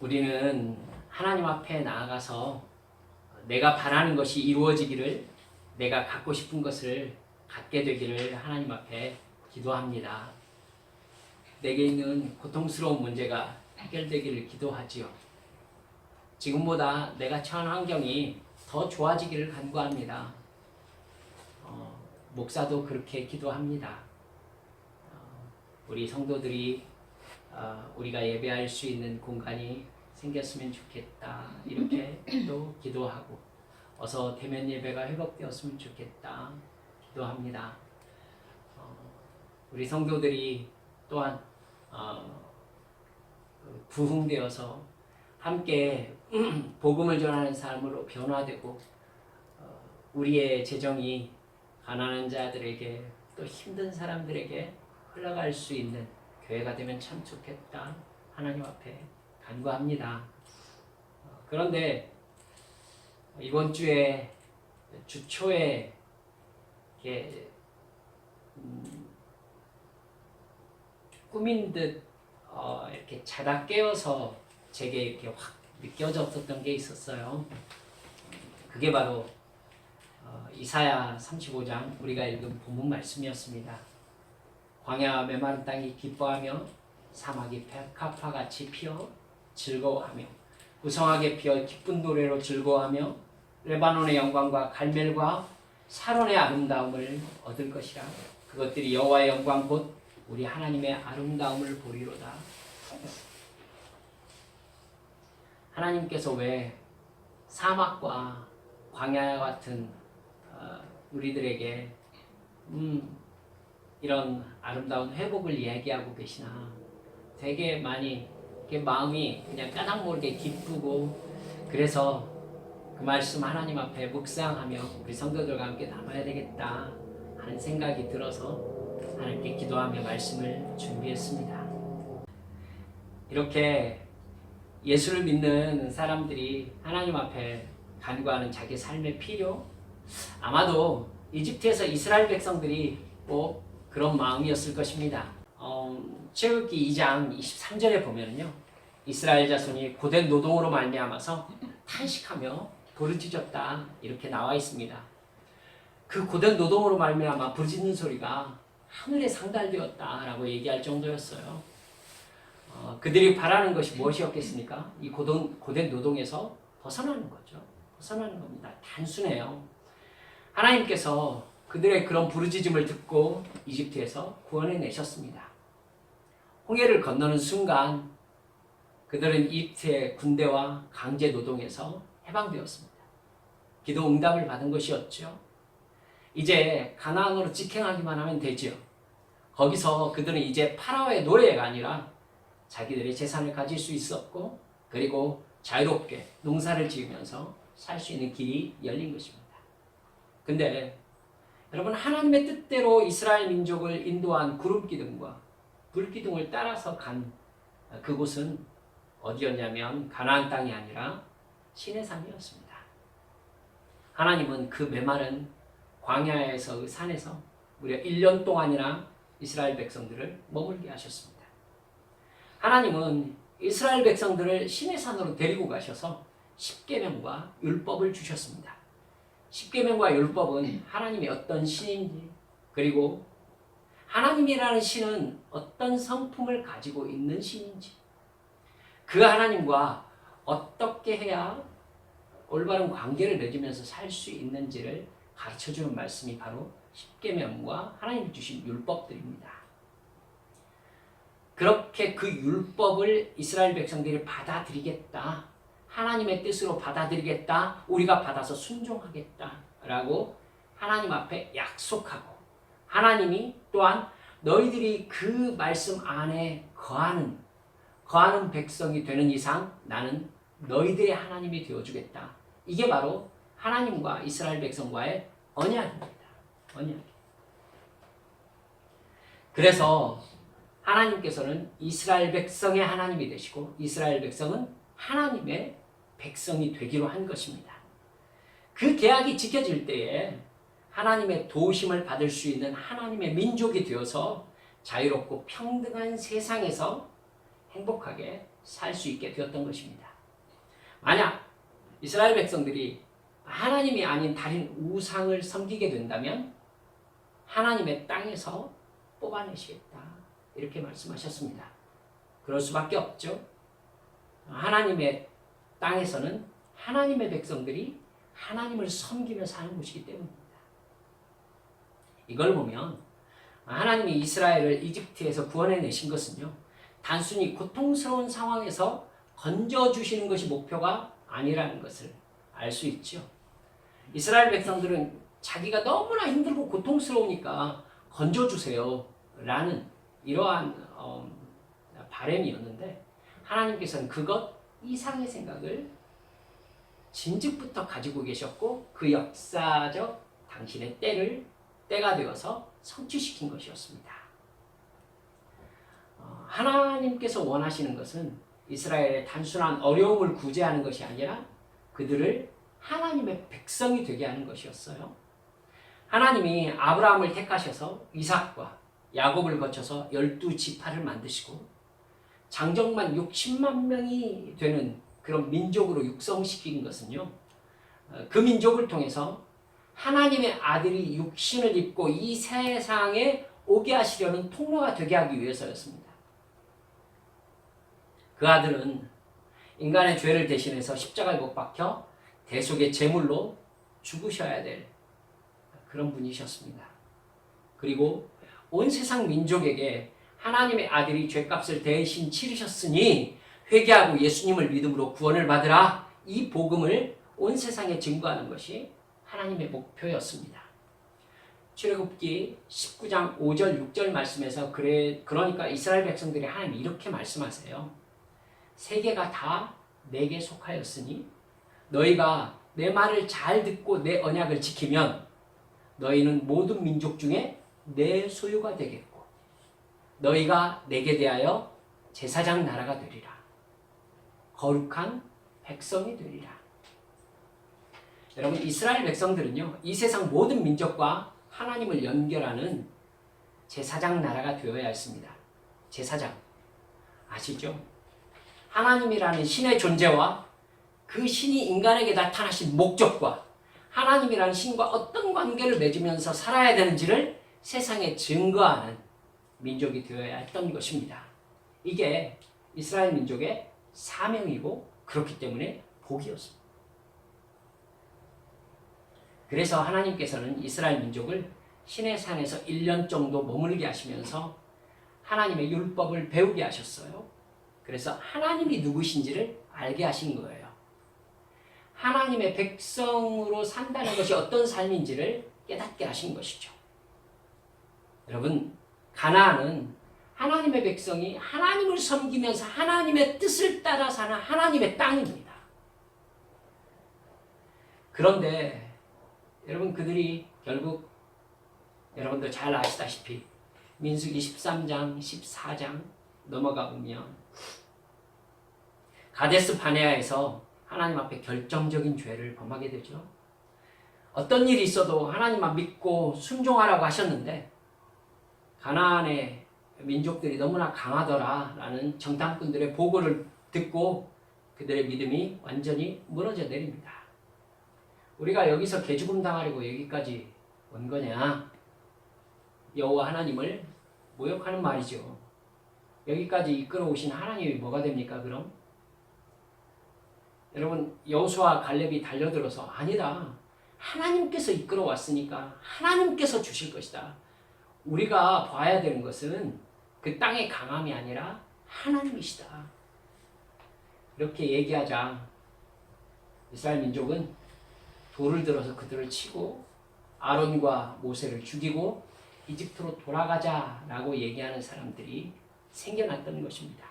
우리는 하나님 앞에 나아가서 내가 바라는 것이 이루어지기를, 내가 갖고 싶은 것을 갖게 되기를 하나님 앞에 기도합니다. 내게 있는 고통스러운 문제가 해결되기를 기도하지요. 지금보다 내가 처한 환경이 더 좋아지기를 간구합니다. 목사도 그렇게 기도합니다. 우리 성도들이 우리가 예배할 수 있는 공간이 생겼으면 좋겠다, 이렇게 또 기도하고, 어서 대면 예배가 회복되었으면 좋겠다 기도합니다. 우리 성도들이 또한 부흥되어서 함께 복음을 전하는 삶으로 변화되고, 우리의 재정이 가난한 자들에게 또 힘든 사람들에게 흘러갈 수 있는 교회가 되면 참 좋겠다 하나님 앞에 간구합니다. 그런데 이번 주에 주 초에 이렇게 꾸민 듯 이렇게 자다 깨어서 제게 이렇게 확 느껴졌던 게 있었어요. 그게 바로 이사야 35장 우리가 읽은 본문 말씀이었습니다. 광야 메마른 땅이 기뻐하며 사막이 백합화같이 피어 즐거워하며 무성하게 피어 기쁜 노래로 즐거워하며 레바논의 영광과 갈멜과 사론의 아름다움을 얻을 것이라. 그것들이 여호와의 영광 곧 우리 하나님의 아름다움을 보리로다. 하나님께서 왜 사막과 광야 같은 우리들에게 이런 아름다운 회복을 이야기하고 계시나. 되게 많이 이렇게 마음이 그냥 까닭 모르게 기쁘고, 그래서 그 말씀 하나님 앞에 묵상하며 우리 성도들과 함께 나눠야 되겠다 하는 생각이 들어서 하나님께 기도하며 말씀을 준비했습니다. 이렇게 예수를 믿는 사람들이 하나님 앞에 간구하는 자기 삶의 필요, 아마도 이집트에서 이스라엘 백성들이 꼭 그런 마음이었을 것입니다. 출애굽기 2장 23절에 보면요, 이스라엘 자손이 고된 노동으로 말미암아서 탄식하며 부르짖었다 이렇게 나와 있습니다. 그 고된 노동으로 말미암아 부르짖는 소리가 하늘에 상달되었다라고 얘기할 정도였어요. 그들이 바라는 것이 무엇이었겠습니까? 이 고된 노동에서 벗어나는 거죠. 벗어나는 겁니다. 단순해요. 하나님께서 그들의 그런 부르짖음을 듣고 이집트에서 구원해 내셨습니다. 홍해를 건너는 순간 그들은 이집트의 군대와 강제 노동에서 해방되었습니다. 기도 응답을 받은 것이었죠. 이제 가나안으로 직행하기만 하면 되죠. 거기서 그들은 이제 파라오의 노예가 아니라 자기들의 재산을 가질 수 있었고, 그리고 자유롭게 농사를 지으면서 살 수 있는 길이 열린 것입니다. 근데 여러분, 하나님의 뜻대로 이스라엘 민족을 인도한 구름기둥과 불기둥을 따라서 간 그곳은 어디였냐면 가나안 땅이 아니라 시내산이었습니다. 하나님은 그 메마른 광야에서, 그 산에서 무려 1년 동안이나 이스라엘 백성들을 머물게 하셨습니다. 하나님은 이스라엘 백성들을 시내산으로 데리고 가셔서 십계명과 율법을 주셨습니다. 십계명과 율법은 하나님이 어떤 신인지, 그리고 하나님이라는 신은 어떤 성품을 가지고 있는 신인지, 그 하나님과 어떻게 해야 올바른 관계를 맺으면서 살 수 있는지를 가르쳐주는 말씀이 바로 십계명과 하나님이 주신 율법들입니다. 그렇게 그 율법을 이스라엘 백성들이 받아들이겠다, 하나님의 뜻으로 받아들이겠다, 우리가 받아서 순종하겠다라고 하나님 앞에 약속하고, 하나님이 또한 너희들이 그 말씀 안에 거하는 백성이 되는 이상 나는 너희들의 하나님이 되어주겠다. 이게 바로 하나님과 이스라엘 백성과의 언약입니다. 언약. 그래서 하나님께서는 이스라엘 백성의 하나님이 되시고, 이스라엘 백성은 하나님의 백성이 되기로 한 것입니다. 그 계약이 지켜질 때에 하나님의 도우심을 받을 수 있는 하나님의 민족이 되어서 자유롭고 평등한 세상에서 행복하게 살 수 있게 되었던 것입니다. 만약 이스라엘 백성들이 하나님이 아닌 다른 우상을 섬기게 된다면 하나님의 땅에서 뽑아내시겠다. 이렇게 말씀하셨습니다. 그럴 수밖에 없죠. 하나님의 땅에서는 하나님의 백성들이 하나님을 섬기며 사는 곳이기 때문입니다. 이걸 보면 하나님이 이스라엘을 이집트에서 구원해내신 것은요, 단순히 고통스러운 상황에서 건져주시는 것이 목표가 아니라는 것을 알 수 있죠. 이스라엘 백성들은 자기가 너무나 힘들고 고통스러우니까 건져주세요 라는 이러한 바람이었는데, 하나님께서는 그것 이상의 생각을 진즉부터 가지고 계셨고 그 역사적 당신의 때가 되어서 성취시킨 것이었습니다. 하나님께서 원하시는 것은 이스라엘의 단순한 어려움을 구제하는 것이 아니라 그들을 하나님의 백성이 되게 하는 것이었어요. 하나님이 아브라함을 택하셔서 이삭과 야곱을 거쳐서 12지파를 만드시고 장정만 60만 명이 되는 그런 민족으로 육성시킨 것은요, 그 민족을 통해서 하나님의 아들이 육신을 입고 이 세상에 오게 하시려는 통로가 되게 하기 위해서였습니다. 그 아들은 인간의 죄를 대신해서 십자가에 못 박혀 대속의 제물로 죽으셔야 될 그런 분이셨습니다. 그리고 온 세상 민족에게 하나님의 아들이 죄값을 대신 치르셨으니 회개하고 예수님을 믿음으로 구원을 받으라, 이 복음을 온 세상에 증거하는 것이 하나님의 목표였습니다. 출애굽기 19장 5절 6절 말씀에서 그러니까 이스라엘 백성들이 하나님 이렇게 말씀하세요. 세계가 다 내게 속하였으니 너희가 내 말을 잘 듣고 내 언약을 지키면 너희는 모든 민족 중에 내 소유가 되겠고 너희가 내게 대하여 제사장 나라가 되리라. 거룩한 백성이 되리라. 여러분, 이스라엘 백성들은요, 이 세상 모든 민족과 하나님을 연결하는 제사장 나라가 되어야 했습니다. 제사장 아시죠? 하나님이라는 신의 존재와 그 신이 인간에게 나타나신 목적과 하나님이라는 신과 어떤 관계를 맺으면서 살아야 되는지를 세상에 증거하는 민족이 되어야 했던 것입니다. 이게 이스라엘 민족의 사명이고 그렇기 때문에 복이었습니다. 그래서 하나님께서는 이스라엘 민족을 신의 산에서 1년 정도 머물게 하시면서 하나님의 율법을 배우게 하셨어요. 그래서 하나님이 누구신지를 알게 하신 거예요. 하나님의 백성으로 산다는 것이 어떤 삶인지를 깨닫게 하신 것이죠. 여러분, 가나안은 하나님의 백성이 하나님을 섬기면서 하나님의 뜻을 따라 사는 하나님의 땅입니다. 그런데 여러분, 그들이 결국 여러분도 잘 아시다시피 민수기 13장, 14장 넘어가 보면 가데스 바네아에서 하나님 앞에 결정적인 죄를 범하게 되죠. 어떤 일이 있어도 하나님만 믿고 순종하라고 하셨는데 가나안의 민족들이 너무나 강하더라라는 정탐꾼들의 보고를 듣고 그들의 믿음이 완전히 무너져 내립니다. 우리가 여기서 개죽음 당하려고 여기까지 온 거냐? 여호와 하나님을 모욕하는 말이죠. 여기까지 이끌어 오신 하나님이 뭐가 됩니까, 그럼? 여러분, 여호수아 갈렙이 달려들어서 아니다. 하나님께서 이끌어 왔으니까 하나님께서 주실 것이다. 우리가 봐야 되는 것은 그 땅의 강함이 아니라 하나님이시다. 이렇게 얘기하자 이스라엘 민족은 돌을 들어서 그들을 치고 아론과 모세를 죽이고 이집트로 돌아가자라고 얘기하는 사람들이 생겨났던 것입니다.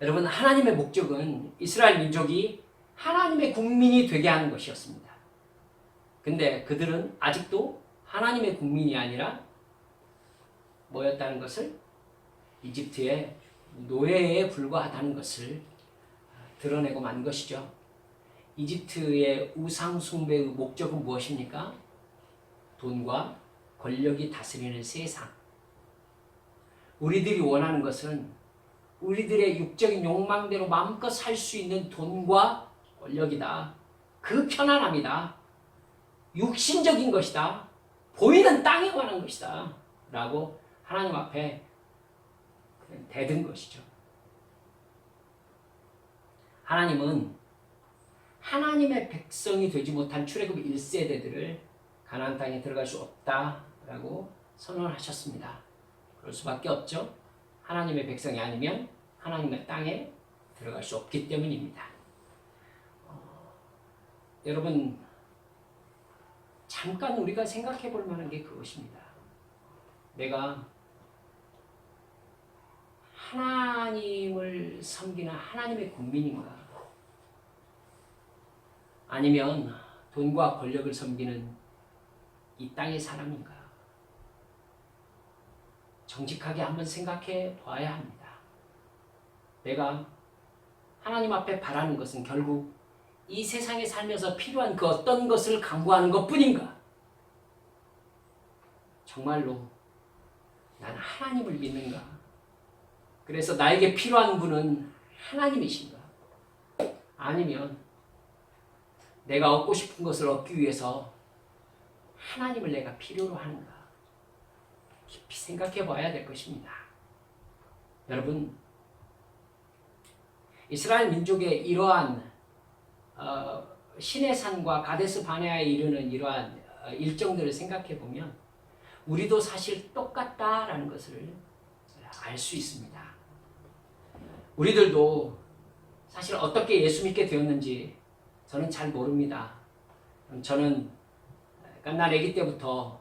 여러분, 하나님의 목적은 이스라엘 민족이 하나님의 국민이 되게 하는 것이었습니다. 근데 그들은 아직도 하나님의 국민이 아니라 뭐였다는 것을, 이집트의 노예에 불과하다는 것을 드러내고 만 것이죠. 이집트의 우상 숭배의 목적은 무엇입니까? 돈과 권력이 다스리는 세상. 우리들이 원하는 것은 우리들의 육적인 욕망대로 마음껏 살 수 있는 돈과 권력이다. 그 편안함이다. 육신적인 것이다. 보이는 땅에 관한 것이다. 라고 하나님 앞에 대든 것이죠. 하나님은 하나님의 백성이 되지 못한 출애굽 1세대들을 가나안 땅에 들어갈 수 없다라고 선언하셨습니다. 그럴 수밖에 없죠. 하나님의 백성이 아니면 하나님의 땅에 들어갈 수 없기 때문입니다. 여러분, 잠깐 우리가 생각해 볼 만한 게 그것입니다. 내가 하나님을 섬기는 하나님의 국민인가? 아니면 돈과 권력을 섬기는 이 땅의 사람인가? 정직하게 한번 생각해 봐야 합니다. 내가 하나님 앞에 바라는 것은 결국 이 세상에 살면서 필요한 그 어떤 것을 강구하는 것뿐인가? 정말로 나는 하나님을 믿는가? 그래서 나에게 필요한 분은 하나님이신가? 아니면 내가 얻고 싶은 것을 얻기 위해서 하나님을 내가 필요로 하는가? 깊이 생각해 봐야 될 것입니다. 여러분, 이스라엘 민족의 이러한 시내산과 가데스 바네아에 이르는 이러한 일정들을 생각해 보면 우리도 사실 똑같다라는 것을 알 수 있습니다. 우리들도 사실 어떻게 예수 믿게 되었는지 저는 잘 모릅니다. 저는 갓난 아기 때부터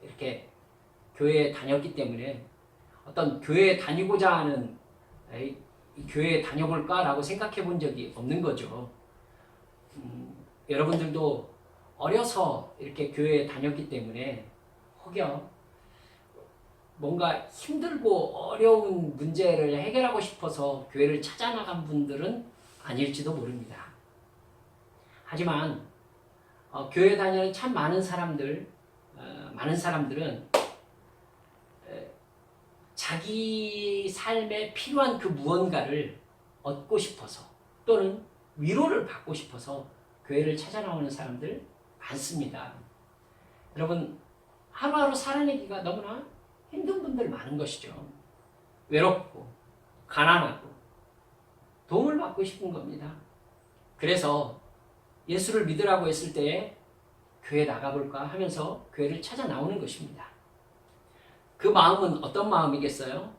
이렇게 교회에 다녔기 때문에 어떤 교회에 다니고자 하는 교회에 다녀볼까라고 생각해 본 적이 없는 거죠. 여러분들도 어려서 이렇게 교회에 다녔기 때문에 혹여 뭔가 힘들고 어려운 문제를 해결하고 싶어서 교회를 찾아 나간 분들은 아닐지도 모릅니다. 하지만 교회 다니는 참 많은 사람들은 자기 삶에 필요한 그 무언가를 얻고 싶어서 또는 위로를 받고 싶어서 교회를 찾아 나오는 사람들 많습니다. 여러분, 하루하루 살아내기가 너무나 힘든 분들 많은 것이죠. 외롭고 가난하고 도움을 받고 싶은 겁니다. 그래서 예수를 믿으라고 했을 때에 교회 나가볼까 하면서 교회를 찾아 나오는 것입니다. 그 마음은 어떤 마음이겠어요?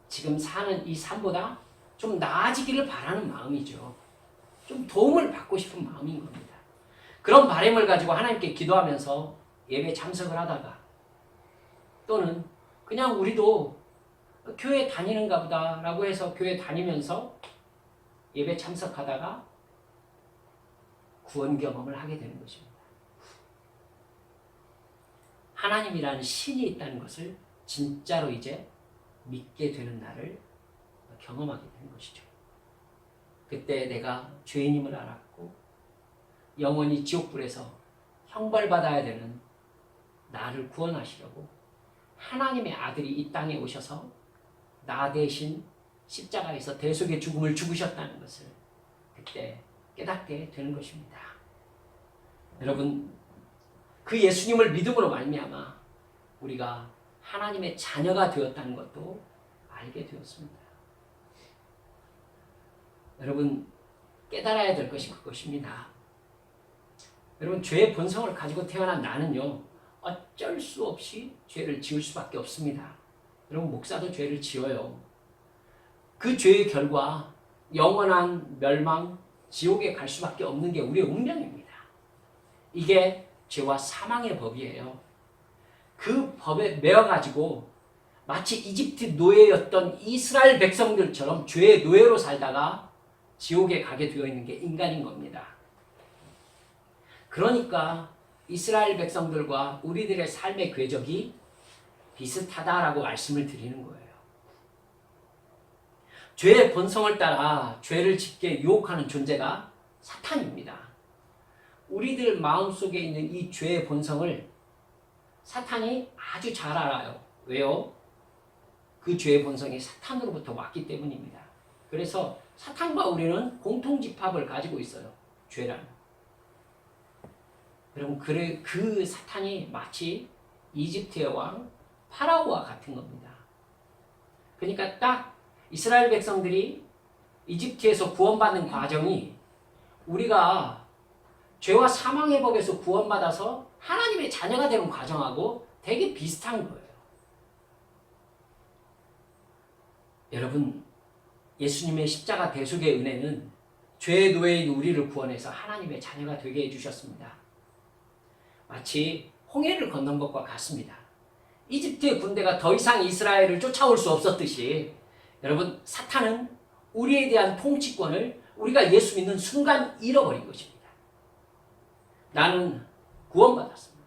지금 사는 이 삶보다 좀 나아지기를 바라는 마음이죠. 좀 도움을 받고 싶은 마음인 겁니다. 그런 바람을 가지고 하나님께 기도하면서 예배 참석을 하다가 또는 그냥 우리도 교회 다니는가 보다 라고 해서 교회 다니면서 예배 참석하다가 구원 경험을 하게 되는 것입니다. 하나님이라는 신이 있다는 것을 진짜로 이제 믿게 되는 날을 경험하게 되는 것이죠. 그때 내가 죄인임을 알았고 영원히 지옥불에서 형벌받아야 되는 나를 구원하시려고 하나님의 아들이 이 땅에 오셔서 나 대신 십자가에서 대속의 죽음을 죽으셨다는 것을 그때 깨닫게 되는 것입니다. 여러분, 그 예수님을 믿음으로 말미암아 우리가 하나님의 자녀가 되었다는 것도 알게 되었습니다. 여러분, 깨달아야 될 것이 그것입니다. 여러분, 죄의 본성을 가지고 태어난 나는요, 어쩔 수 없이 죄를 지을 수밖에 없습니다. 여러분, 목사도 죄를 지어요. 그 죄의 결과 영원한 멸망, 지옥에 갈 수밖에 없는 게 우리의 운명입니다. 이게 죄와 사망의 법이에요. 그 법에 매여가지고 마치 이집트 노예였던 이스라엘 백성들처럼 죄의 노예로 살다가 지옥에 가게 되어 있는 게 인간인 겁니다. 그러니까 이스라엘 백성들과 우리들의 삶의 궤적이 비슷하다라고 말씀을 드리는 거예요. 죄의 본성을 따라 죄를 짓게 유혹하는 존재가 사탄입니다. 우리들 마음속에 있는 이 죄의 본성을 사탄이 아주 잘 알아요. 왜요? 그 죄의 본성이 사탄으로부터 왔기 때문입니다. 그래서 사탄과 우리는 공통집합을 가지고 있어요. 죄라는. 여러분 그 사탄이 마치 이집트의 왕 파라오와 같은 겁니다. 그러니까 딱 이스라엘 백성들이 이집트에서 구원받는 과정이 우리가 죄와 사망의 법에서 구원받아서 하나님의 자녀가 되는 과정하고 되게 비슷한 거예요. 여러분, 예수님의 십자가 대속의 은혜는 죄의 노예인 우리를 구원해서 하나님의 자녀가 되게 해주셨습니다. 마치 홍해를 건넌 것과 같습니다. 이집트의 군대가 더 이상 이스라엘을 쫓아올 수 없었듯이 여러분, 사탄은 우리에 대한 통치권을 우리가 예수 믿는 순간 잃어버린 것입니다. 나는 구원받았습니다.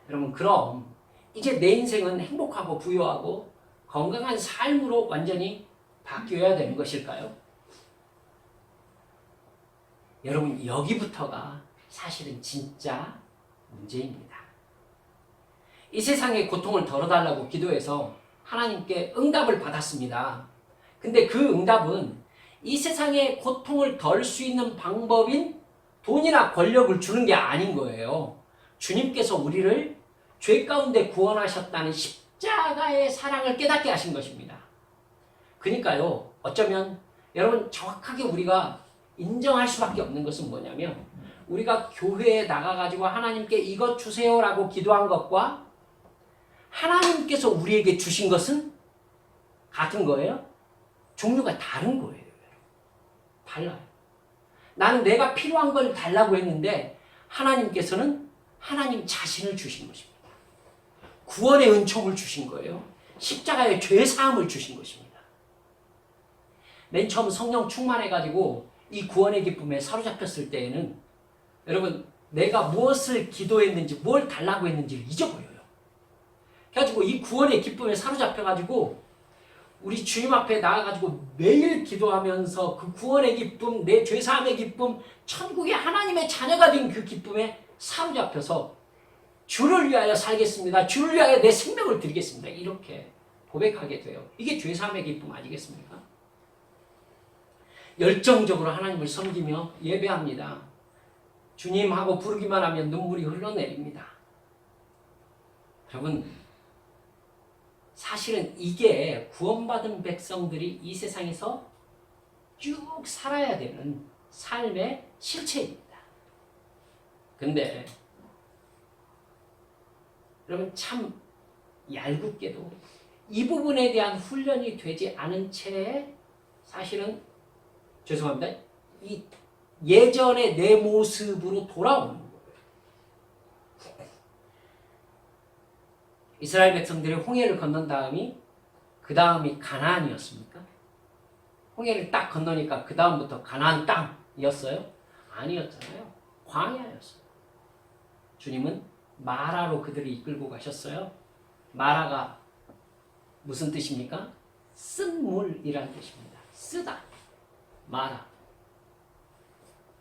여러분, 그럼 이제 내 인생은 행복하고 부유하고 건강한 삶으로 완전히 바뀌어야 되는 것일까요? 여러분, 여기부터가 사실은 진짜 문제입니다. 이 세상의 고통을 덜어달라고 기도해서 하나님께 응답을 받았습니다. 근데 그 응답은 이 세상의 고통을 덜 수 있는 방법인 돈이나 권력을 주는 게 아닌 거예요. 주님께서 우리를 죄 가운데 구원하셨다는 십자가의 사랑을 깨닫게 하신 것입니다. 그러니까요, 어쩌면 여러분 정확하게 우리가 인정할 수밖에 없는 것은 뭐냐면 우리가 교회에 나가가지고 하나님께 이것 주세요라고 기도한 것과 하나님께서 우리에게 주신 것은 같은 거예요? 종류가 다른 거예요. 달라요. 나는 내가 필요한 걸 달라고 했는데 하나님께서는 하나님 자신을 주신 것입니다. 구원의 은총을 주신 거예요. 십자가의 죄사함을 주신 것입니다. 맨 처음 성령 충만해가지고 이 구원의 기쁨에 사로잡혔을 때에는 여러분 내가 무엇을 기도했는지 뭘 달라고 했는지를 잊어버려요. 그래가지고 이 구원의 기쁨에 사로잡혀가지고 우리 주님 앞에 나가가지고 매일 기도하면서 그 구원의 기쁨, 내 죄사함의 기쁨, 천국의 하나님의 자녀가 된 그 기쁨에 사로잡혀서 주를 위하여 살겠습니다. 주를 위하여 내 생명을 드리겠습니다. 이렇게 고백하게 돼요. 이게 죄사함의 기쁨 아니겠습니까? 열정적으로 하나님을 섬기며 예배합니다. 주님하고 부르기만 하면 눈물이 흘러내립니다. 여러분, 사실은 이게 구원받은 백성들이 이 세상에서 쭉 살아야 되는 삶의 실체입니다. 근데 여러분 참 얄궂게도 이 부분에 대한 훈련이 되지 않은 채 사실은 죄송합니다. 이 예전의 내 모습으로 돌아오는 거예요. 이스라엘 백성들이 홍해를 건넌 다음이 그 다음이 가나안이었습니까? 홍해를 딱 건너니까 그 다음부터 가나안 땅이었어요? 아니었잖아요. 광야였어요. 주님은 마라로 그들을 이끌고 가셨어요. 마라가 무슨 뜻입니까? 쓴 물이라는 뜻입니다. 쓰다. 마라.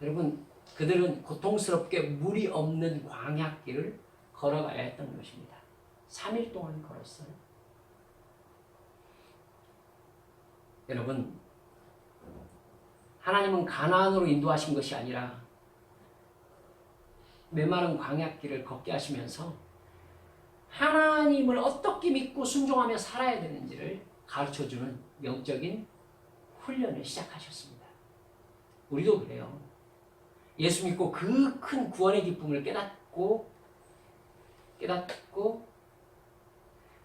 여러분, 그들은 고통스럽게 물이 없는 광야길을 걸어가야 했던 것입니다. 3일 동안 걸었어요. 여러분, 하나님은 가나안으로 인도하신 것이 아니라 메마른 광야길을 걷게 하시면서 하나님을 어떻게 믿고 순종하며 살아야 되는지를 가르쳐주는 영적인 훈련을 시작하셨습니다. 우리도 그래요. 예수 믿고 그 큰 구원의 기쁨을 깨닫고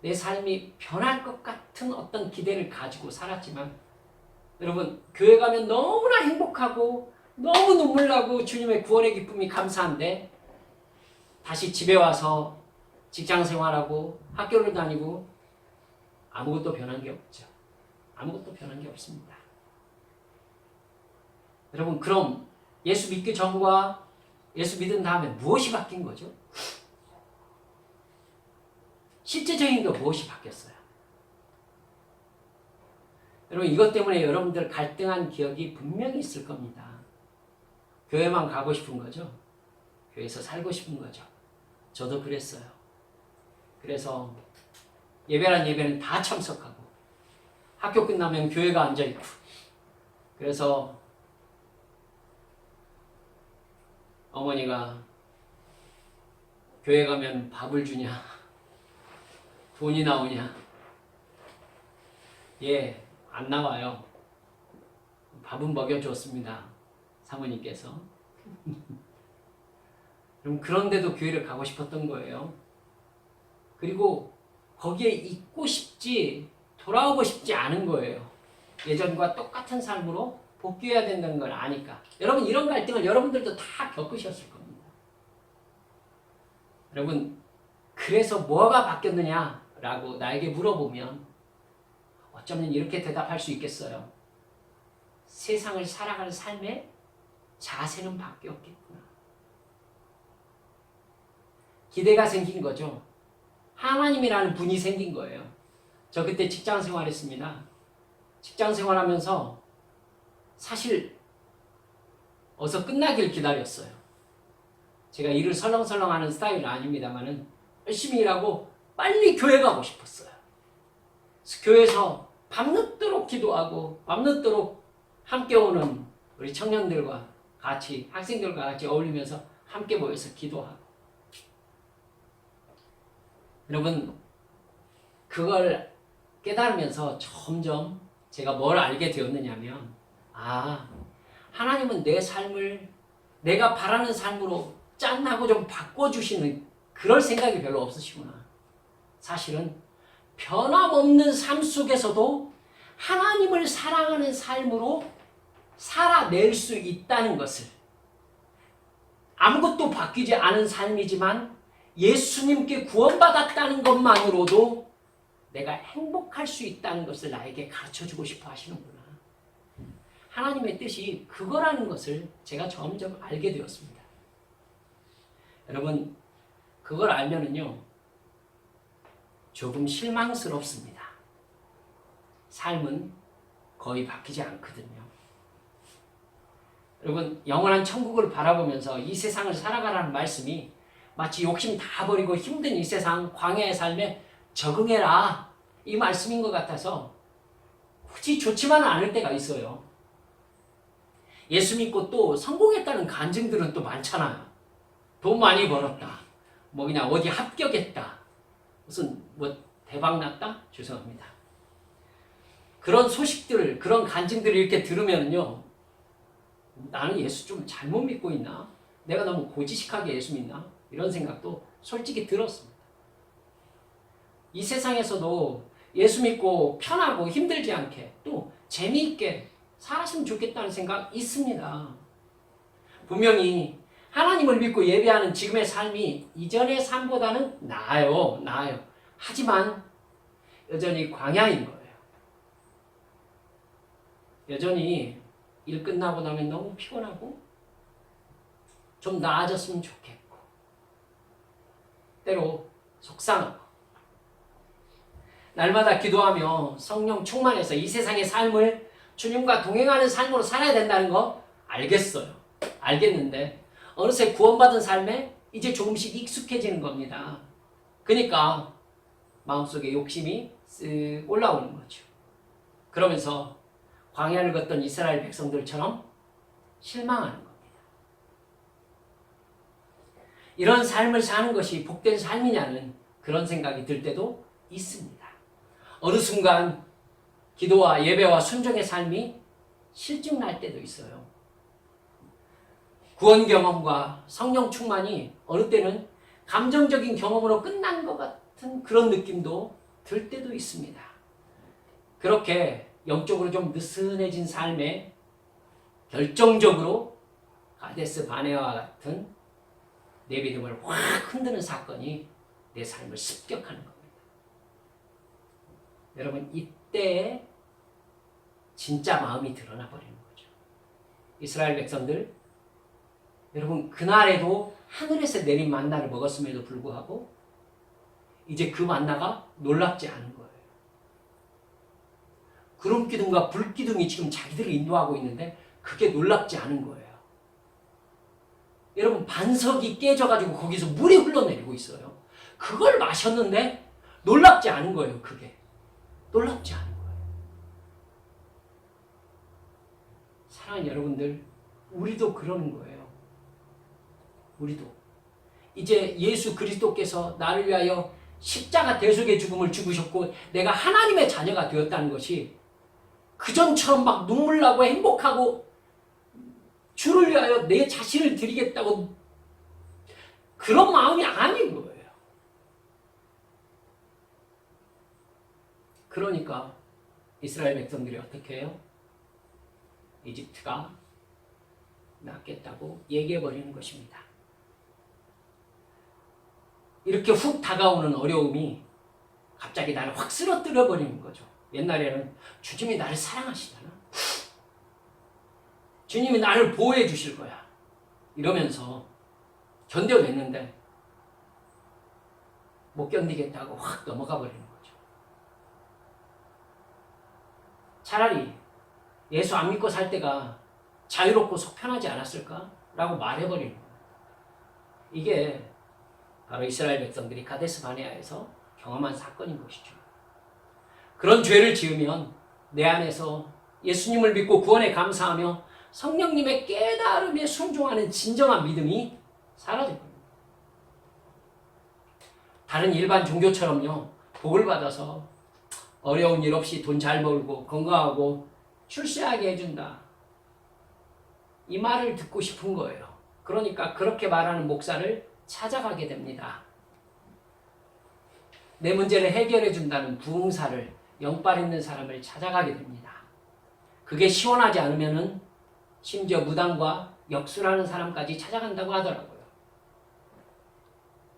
내 삶이 변할 것 같은 어떤 기대를 가지고 살았지만 여러분 교회 가면 너무나 행복하고 너무 눈물 나고 주님의 구원의 기쁨이 감사한데 다시 집에 와서 직장 생활하고 학교를 다니고 아무것도 변한 게 없죠. 아무것도 변한 게 없습니다. 여러분 그럼 예수 믿기 전과 예수 믿은 다음에 무엇이 바뀐 거죠? 실제적인 게 무엇이 바뀌었어요? 여러분 이것 때문에 여러분들 갈등한 기억이 분명히 있을 겁니다. 교회만 가고 싶은 거죠? 교회에서 살고 싶은 거죠? 저도 그랬어요. 그래서 예배란 예배는 다 참석하고 학교 끝나면 교회가 앉아있고 그래서 어머니가 교회 가면 밥을 주냐 돈이 나오냐 예, 안 나와요. 밥은 먹여주었습니다. 사모님께서. 그럼 그런데도 교회를 가고 싶었던 거예요. 그리고 거기에 있고 싶지 돌아오고 싶지 않은 거예요. 예전과 똑같은 삶으로 복귀해야 된다는 걸 아니까. 여러분 이런 갈등을 여러분들도 다 겪으셨을 겁니다. 여러분 그래서 뭐가 바뀌었느냐라고 나에게 물어보면 어쩌면 이렇게 대답할 수 있겠어요. 세상을 살아가는 삶의 자세는 바뀌었겠구나. 기대가 생긴 거죠. 하나님이라는 분이 생긴 거예요. 저 그때 직장 생활했습니다. 직장 생활하면서 사실 어서 끝나길 기다렸어요. 제가 일을 설렁설렁 하는 스타일은 아닙니다만은 열심히 일하고 빨리 교회 가고 싶었어요. 그래서 교회에서 밤늦도록 기도하고 밤늦도록 함께 오는 우리 청년들과 같이 학생들과 같이 어울리면서 함께 모여서 기도하고 여러분 그걸 깨달으면서 점점 제가 뭘 알게 되었느냐면 하나님은 내 삶을 내가 바라는 삶으로 짠하고 좀 바꿔주시는 그럴 생각이 별로 없으시구나. 사실은 변함없는 삶 속에서도 하나님을 사랑하는 삶으로 살아낼 수 있다는 것을 아무것도 바뀌지 않은 삶이지만 예수님께 구원받았다는 것만으로도 내가 행복할 수 있다는 것을 나에게 가르쳐주고 싶어 하시는구나. 하나님의 뜻이 그거라는 것을 제가 점점 알게 되었습니다. 여러분 그걸 알면은요 조금 실망스럽습니다. 삶은 거의 바뀌지 않거든요. 여러분 영원한 천국을 바라보면서 이 세상을 살아가라는 말씀이 마치 욕심 다 버리고 힘든 이 세상 광야의 삶에 적응해라 이 말씀인 것 같아서 굳이 좋지만은 않을 때가 있어요. 예수 믿고 또 성공했다는 간증들은 또 많잖아요. 돈 많이 벌었다. 뭐 그냥 어디 합격했다. 무슨 뭐 대박 났다? 죄송합니다. 그런 소식들, 그런 간증들을 이렇게 들으면요. 나는 예수 좀 잘못 믿고 있나? 내가 너무 고지식하게 예수 믿나? 이런 생각도 솔직히 들었습니다. 이 세상에서도 예수 믿고 편하고 힘들지 않게 또 재미있게 살았으면 좋겠다는 생각 있습니다. 분명히 하나님을 믿고 예배하는 지금의 삶이 이전의 삶보다는 나아요. 하지만 여전히 광야인 거예요. 여전히 일 끝나고 나면 너무 피곤하고 좀 나아졌으면 좋겠고 때로 속상하고 날마다 기도하며 성령 충만해서 이 세상의 삶을 주님과 동행하는 삶으로 살아야 된다는 거 알겠는데 어느새 구원받은 삶에 이제 조금씩 익숙해지는 겁니다. 그러니까 마음속에 욕심이 쓱 올라오는 거죠. 그러면서 광야를 걷던 이스라엘 백성들처럼 실망하는 겁니다. 이런 삶을 사는 것이 복된 삶이냐는 그런 생각이 들 때도 있습니다. 어느 순간 기도와 예배와 순종의 삶이 실증날 때도 있어요. 구원 경험과 성령 충만이 어느 때는 감정적인 경험으로 끝난 것 같은 그런 느낌도 들 때도 있습니다. 그렇게 영적으로 좀 느슨해진 삶에 결정적으로 가데스 바네아와 같은 내 믿음을 확 흔드는 사건이 내 삶을 습격하는 겁니다. 여러분 이때에 진짜 마음이 드러나 버리는 거죠. 이스라엘 백성들 여러분 그날에도 하늘에서 내린 만나를 먹었음에도 불구하고 이제 그 만나가 놀랍지 않은 거예요. 구름 기둥과 불 기둥이 지금 자기들을 인도하고 있는데 그게 놀랍지 않은 거예요. 여러분 반석이 깨져가지고 거기서 물이 흘러내리고 있어요. 그걸 마셨는데 놀랍지 않은 거예요. 그게 놀랍지 않은 거예요. 사랑하는 여러분들, 우리도 그러는 거예요. 우리도 이제 예수 그리스도께서 나를 위하여 십자가 대속의 죽음을 죽으셨고 내가 하나님의 자녀가 되었다는 것이 그전처럼 막 눈물 나고 행복하고 주를 위하여 내 자신을 드리겠다고 그런 마음이 아닌 거예요. 그러니까 이스라엘 백성들이 어떻게 해요? 이집트가 낫겠다고 얘기해버리는 것입니다. 이렇게 훅 다가오는 어려움이 갑자기 나를 확 쓰러뜨려 버리는 거죠. 옛날에는 주님이 나를 사랑하시잖아. 주님이 나를 보호해 주실 거야. 이러면서 견뎌냈는데 못 견디겠다고 확 넘어가 버리는 거죠. 차라리 예수 안 믿고 살 때가 자유롭고 속 편하지 않았을까? 라고 말해버리는 거예요. 이게 바로 이스라엘 백성들이 가데스 바네아에서 경험한 사건인 것이죠. 그런 죄를 지으면 내 안에서 예수님을 믿고 구원에 감사하며 성령님의 깨달음에 순종하는 진정한 믿음이 사라질 겁니다. 다른 일반 종교처럼요, 복을 받아서 어려운 일 없이 돈 잘 벌고 건강하고 출세하게 해준다. 이 말을 듣고 싶은 거예요. 그러니까 그렇게 말하는 목사를 찾아가게 됩니다. 내 문제를 해결해 준다는 부흥사를, 영빨 있는 사람을 찾아가게 됩니다. 그게 시원하지 않으면은 심지어 무당과 역술하는 사람까지 찾아간다고 하더라고요.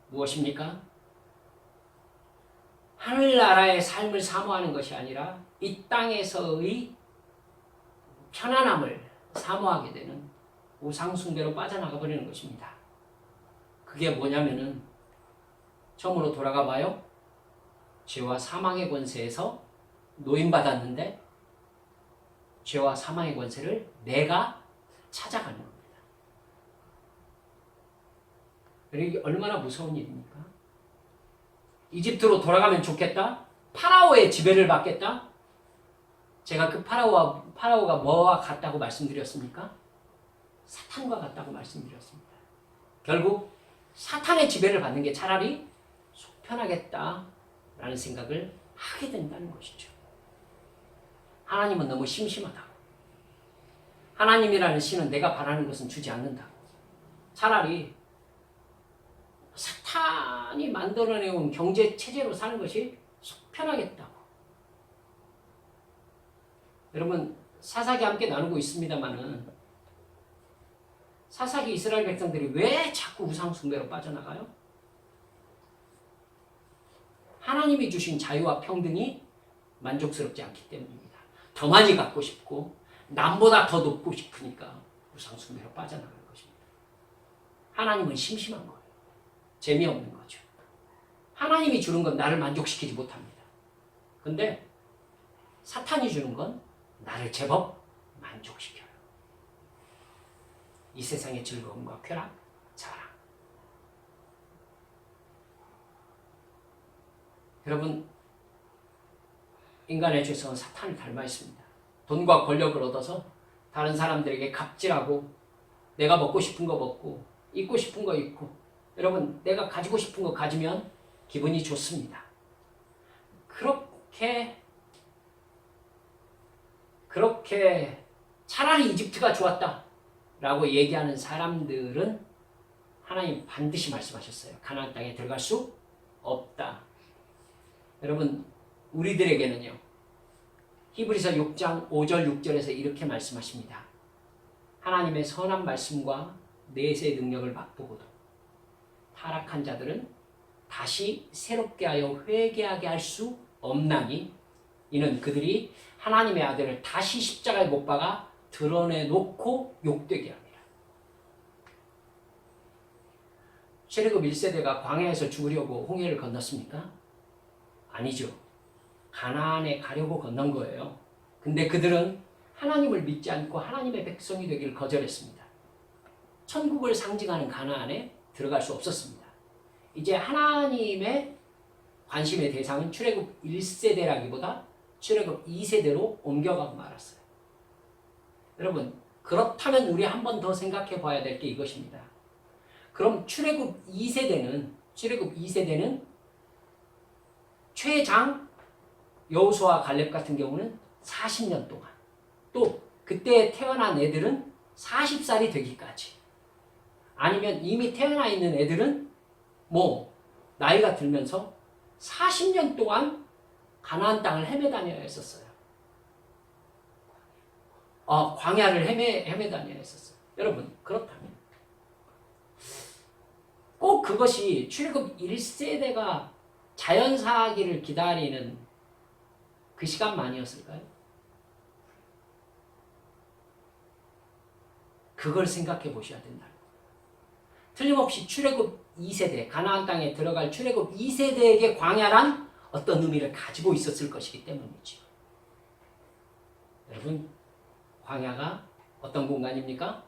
무엇입니까? 하늘나라의 삶을 사모하는 것이 아니라 이 땅에서의 편안함을 사모하게 되는 우상숭배로 빠져나가 버리는 것입니다. 그게 뭐냐면은 처음으로 돌아가 봐요. 죄와 사망의 권세에서 노임받았는데 죄와 사망의 권세를 내가 찾아가는 겁니다. 이게 얼마나 무서운 일입니까? 이집트로 돌아가면 좋겠다? 파라오의 지배를 받겠다? 제가 그 파라오가 뭐와 같다고 말씀드렸습니까? 사탄과 같다고 말씀드렸습니다. 결국 사탄의 지배를 받는 게 차라리 속 편하겠다라는 생각을 하게 된다는 것이죠. 하나님은 너무 심심하다고. 하나님이라는 신은 내가 바라는 것은 주지 않는다고. 차라리 사탄이 만들어내온 경제체제로 사는 것이 속 편하겠다고. 여러분, 사사기 함께 나누고 있습니다만은 사사기 이스라엘 백성들이 왜 자꾸 우상숭배로 빠져나가요? 하나님이 주신 자유와 평등이 만족스럽지 않기 때문입니다. 더 많이 갖고 싶고 남보다 더 높고 싶으니까 우상숭배로 빠져나가는 것입니다. 하나님은 심심한 거예요. 재미없는 거죠. 하나님이 주는 건 나를 만족시키지 못합니다. 근데 사탄이 주는 건 나를 제법 만족시켜요. 이 세상의 즐거움과 쾌락, 자랑. 여러분, 인간의 죄성은 사탄을 닮아 있습니다. 돈과 권력을 얻어서 다른 사람들에게 갑질하고 내가 먹고 싶은 거 먹고 입고 싶은 거 입고, 여러분, 내가 가지고 싶은 거 가지면 기분이 좋습니다. 그렇게 차라리 이집트가 좋았다 라고 얘기하는 사람들은 하나님 반드시 말씀하셨어요. 가나안 땅에 들어갈 수 없다. 여러분, 우리들에게는요, 히브리서 6장 5절 6절에서 이렇게 말씀하십니다. 하나님의 선한 말씀과 내세의 능력을 맛보고도 타락한 자들은 다시 새롭게 하여 회개하게 할 수 없나니 이는 그들이 하나님의 아들을 다시 십자가에 못 박아 드러내놓고 욕되게 합니다. 세례급 1세대가 광야에서 죽으려고 홍해를 건넜습니까? 아니죠. 가나안에 가려고 건넌 거예요. 근데 그들은 하나님을 믿지 않고 하나님의 백성이 되기를 거절했습니다. 천국을 상징하는 가나안에 들어갈 수 없었습니다. 이제 하나님의 관심의 대상은 출애굽 1세대라기보다 출애굽 2세대로 옮겨가고 말았어요. 여러분, 그렇다면 우리 한 번 더 생각해 봐야 될 게 이것입니다. 그럼 출애굽 2세대는 최장 여호수아 갈렙 같은 경우는 40년 동안, 또 그때 태어난 애들은 40살이 되기까지, 아니면 이미 태어나 있는 애들은 나이가 들면서 40년 동안 가나안 땅을 헤매다녀야 했었어요. 광야를 헤매다녀야 했었어요. 여러분, 그렇다면 꼭 그것이 출애굽 1세대가 자연사하기를 기다리는 그 시간만이었을까요? 그걸 생각해 보셔야 된다. 틀림없이 출애굽 2세대, 가나안 땅에 들어갈 출애굽 2세대에게 광야란 어떤 의미를 가지고 있었을 것이기 때문이죠. 여러분, 광야가 어떤 공간입니까?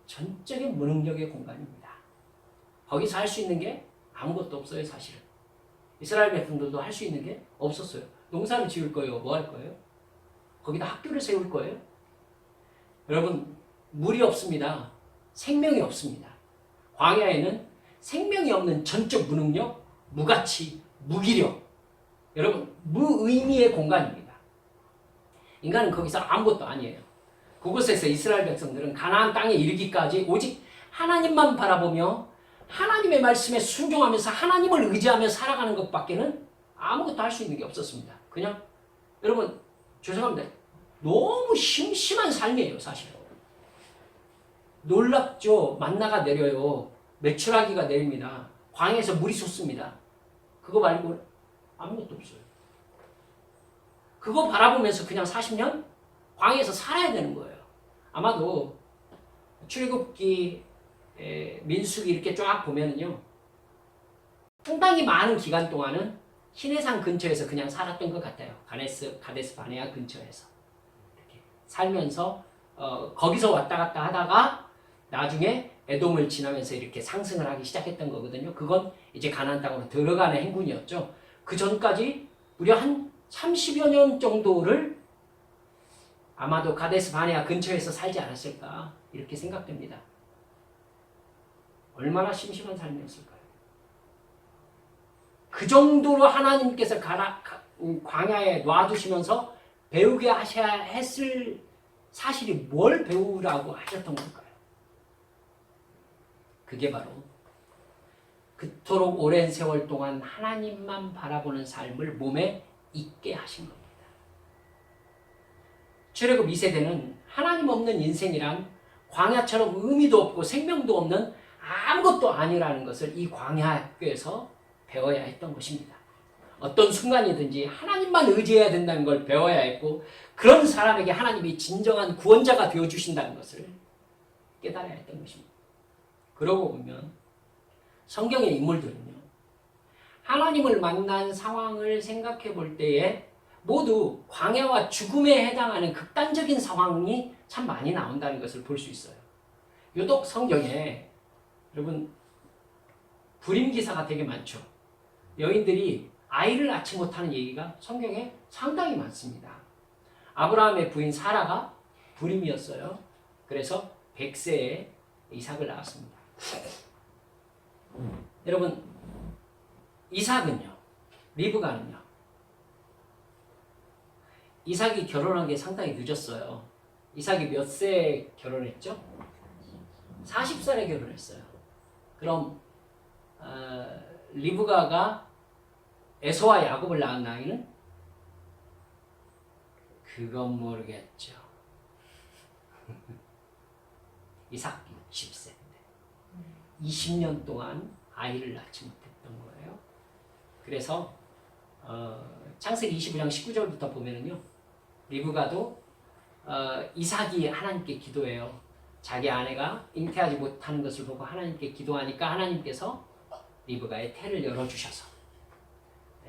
전적인 무능력의 공간입니다. 거기서 할 수 있는 게 아무것도 없어요, 사실은. 이스라엘 백성들도 할 수 있는 게 없었어요. 농사를 지을 거예요? 뭐 할 거예요? 거기다 학교를 세울 거예요? 여러분, 물이 없습니다. 생명이 없습니다. 광야에는 생명이 없는 전적 무능력, 무가치, 무기력, 여러분, 무의미의 공간입니다. 인간은 거기서 아무것도 아니에요. 그곳에서 이스라엘 백성들은 가나안 땅에 이르기까지 오직 하나님만 바라보며 하나님의 말씀에 순종하면서 하나님을 의지하며 살아가는 것밖에는 아무것도 할 수 있는 게 없었습니다. 그냥 여러분, 죄송합니다. 너무 심심한 삶이에요, 사실은. 놀랍죠. 만나가 내려요. 메추라기가 내립니다. 광야에서 물이 솟습니다. 그거 말고 아무것도 없어요. 그거 바라보면서 그냥 40년 광야에서 살아야 되는 거예요. 아마도 출애굽기, 민수기 이렇게 쫙 보면은요, 상당히 많은 기간 동안은 시내산 근처에서 그냥 살았던 것 같아요. 가데스 바네아 근처에서 이렇게 살면서 거기서 왔다 갔다 하다가 나중에 에돔을 지나면서 이렇게 상승을 하기 시작했던 거거든요. 그건 이제 가나안 땅으로 들어가는 행군이었죠. 그 전까지 무려 한 30여 년 정도를 아마도 가데스 바네아 근처에서 살지 않았을까 이렇게 생각됩니다. 얼마나 심심한 삶이었을까요? 그 정도로 하나님께서 광야에 놔두시면서 배우게 하셔야 했을 사실이 뭘 배우라고 하셨던 걸까요? 그게 바로 그토록 오랜 세월 동안 하나님만 바라보는 삶을 몸에 있게 하신 겁니다. 출애굽 2세대는 하나님 없는 인생이란 광야처럼 의미도 없고 생명도 없는 아무것도 아니라는 것을 이 광야학교에서 배워야 했던 것입니다. 어떤 순간이든지 하나님만 의지해야 된다는 걸 배워야 했고, 그런 사람에게 하나님이 진정한 구원자가 되어주신다는 것을 깨달아야 했던 것입니다. 그러고 보면 성경의 인물들은요, 하나님을 만난 상황을 생각해 볼 때에 모두 광야와 죽음에 해당하는 극단적인 상황이 참 많이 나온다는 것을 볼 수 있어요. 유독 성경에 여러분 불임 기사가 되게 많죠. 여인들이 아이를 낳지 못하는 얘기가 성경에 상당히 많습니다. 아브라함의 부인 사라가 불임이었어요. 그래서 100세에 이삭을 낳았습니다. 여러분, 이삭은요, 리브가는요, 이삭이 결혼한 게 상당히 늦었어요. 이삭이 몇 세에 결혼했죠? 40살에 결혼했어요. 그럼 리브가가 에서와 야곱을 낳은 나이는? 그건 모르겠죠. 이삭 60세인데 20년 동안 아이를 낳지 못했던 거예요. 그래서 창세기 25장 19절부터 보면은요, 리브가도 이삭이 하나님께 기도해요. 자기 아내가 잉태하지 못하는 것을 보고 하나님께 기도하니까 하나님께서 리브가의 태를 열어주셔서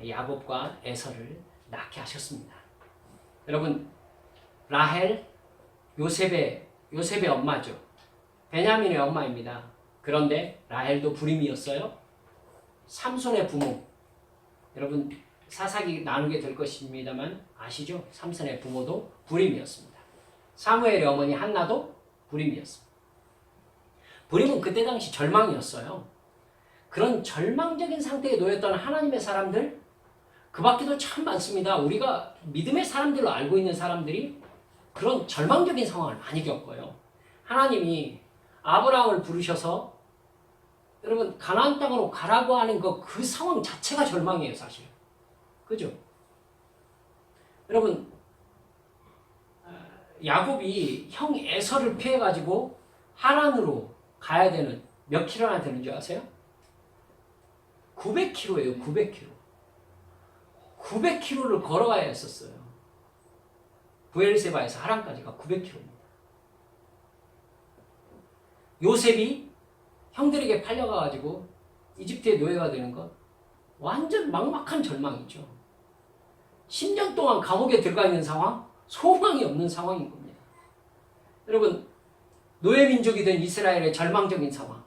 야곱과 에서를 낳게 하셨습니다. 여러분, 라헬, 요셉의 엄마죠. 베냐민의 엄마입니다. 그런데 라헬도 불임이었어요. 삼손의 부모, 여러분 사사기 나누게 될 것입니다만 아시죠? 삼손의 부모도 불임이었습니다. 사무엘의 어머니 한나도 불임이었습니다. 불임은 그때 당시 절망이었어요. 그런 절망적인 상태에 놓였던 하나님의 사람들 그 밖에도 참 많습니다. 우리가 믿음의 사람들로 알고 있는 사람들이 그런 절망적인 상황을 많이 겪어요. 하나님이 아브라함을 부르셔서 여러분 가나안 땅으로 가라고 하는 그 상황 자체가 절망이에요, 사실. 그죠? 여러분 야곱이 형 에서를 피해가지고 하란으로 가야 되는 몇 킬로나 되는 줄 아세요? 900km예요. 900km. 900km를 걸어가야 했었어요. 부엘세바에서 하란까지가 900km입니다. 요셉이 형들에게 팔려가가지고 이집트의 노예가 되는 것 완전 막막한 절망이죠. 10년 동안 감옥에 들어가 있는 상황, 소망이 없는 상황인 겁니다. 여러분 노예 민족이 된 이스라엘의 절망적인 상황,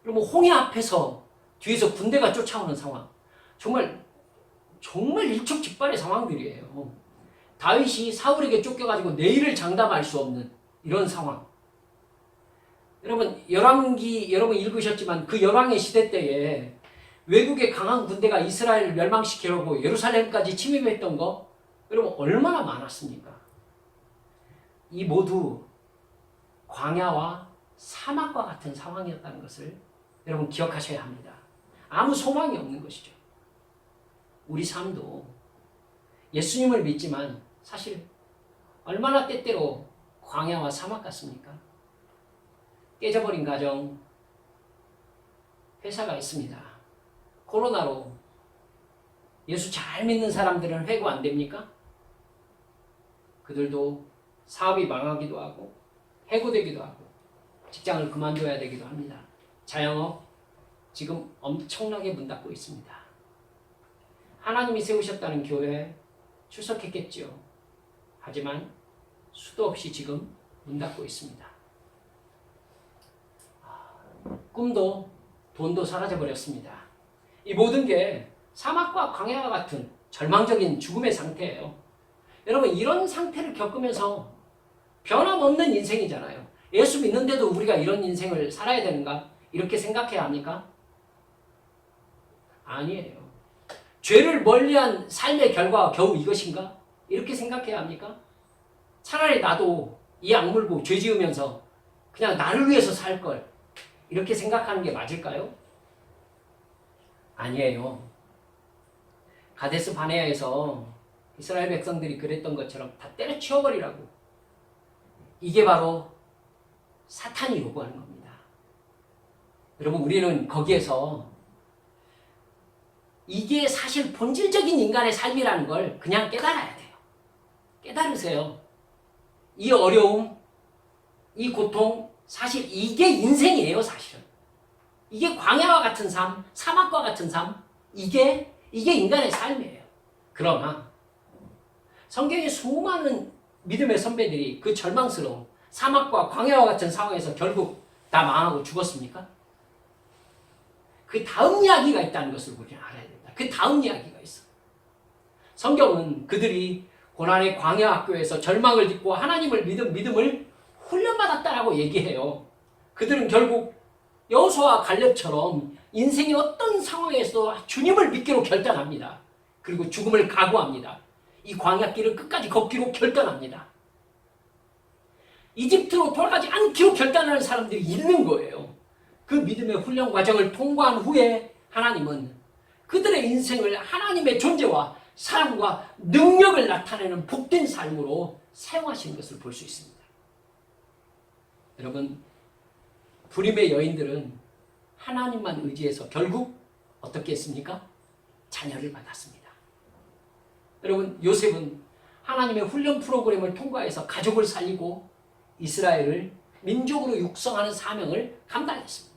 여러분 홍해 앞에서 뒤에서 군대가 쫓아오는 상황, 정말 일촉즉발의 상황들이에요. 다윗이 사울에게 쫓겨가지고 내일을 장담할 수 없는 이런 상황. 여러분 열왕기 여러분 읽으셨지만 그 열왕의 시대 때에 외국의 강한 군대가 이스라엘을 멸망시키려고 예루살렘까지 침입했던 거 여러분 얼마나 많았습니까? 이 모두 광야와 사막과 같은 상황이었다는 것을 여러분 기억하셔야 합니다. 아무 소망이 없는 것이죠. 우리 삶도 예수님을 믿지만 사실 얼마나 때때로 광야와 사막 같습니까? 깨져버린 가정, 회사가 있습니다. 코로나로 예수 잘 믿는 사람들은 회고 안 됩니까? 그들도 사업이 망하기도 하고 해고되기도 하고 직장을 그만둬야 되기도 합니다. 자영업 지금 엄청나게 문 닫고 있습니다. 하나님이 세우셨다는 교회에 출석했겠지요. 하지만 수도 없이 지금 문 닫고 있습니다. 꿈도 돈도 사라져버렸습니다. 이 모든 게 사막과 광야와 같은 절망적인 죽음의 상태예요. 여러분 이런 상태를 겪으면서 변함없는 인생이잖아요. 예수 믿는데도 우리가 이런 인생을 살아야 되는가? 이렇게 생각해야 합니까? 아니에요. 죄를 멀리한 삶의 결과가 겨우 이것인가? 이렇게 생각해야 합니까? 차라리 나도 이 악물고 죄 지으면서 그냥 나를 위해서 살 걸 이렇게 생각하는 게 맞을까요? 아니에요. 가데스 바네아에서 이스라엘 백성들이 그랬던 것처럼 다 때려치워버리라고. 이게 바로 사탄이 요구하는 겁니다. 여러분 우리는 거기에서 이게 사실 본질적인 인간의 삶이라는 걸 그냥 깨달아야 돼요. 깨달으세요. 이 어려움, 이 고통, 사실 이게 인생이에요, 사실은. 이게 광야와 같은 삶, 사막과 같은 삶, 이게 인간의 삶이에요. 그러나 성경의 수많은 믿음의 선배들이 그 절망스러운 사막과 광야와 같은 상황에서 결국 다 망하고 죽었습니까? 그 다음 이야기가 있다는 것을 우리는 알아야 됩니다. 그 다음 이야기가 있어. 성경은 그들이 고난의 광야 학교에서 절망을 딛고 하나님을 믿음을 훈련받았다라고 얘기해요. 그들은 결국 여호수아와 갈렙처럼 인생의 어떤 상황에서 주님을 믿기로 결단합니다. 그리고 죽음을 각오합니다. 이 광야길을 끝까지 걷기로 결단합니다. 이집트로 돌아가지 않기로 결단하는 사람들이 있는 거예요. 그 믿음의 훈련 과정을 통과한 후에 하나님은 그들의 인생을 하나님의 존재와 사랑과 능력을 나타내는 복된 삶으로 사용하시는 것을 볼 수 있습니다. 여러분, 불임의 여인들은 하나님만 의지해서 결국 어떻게 했습니까? 자녀를 받았습니다. 여러분, 요셉은 하나님의 훈련 프로그램을 통과해서 가족을 살리고 이스라엘을 민족으로 육성하는 사명을 감당했습니다.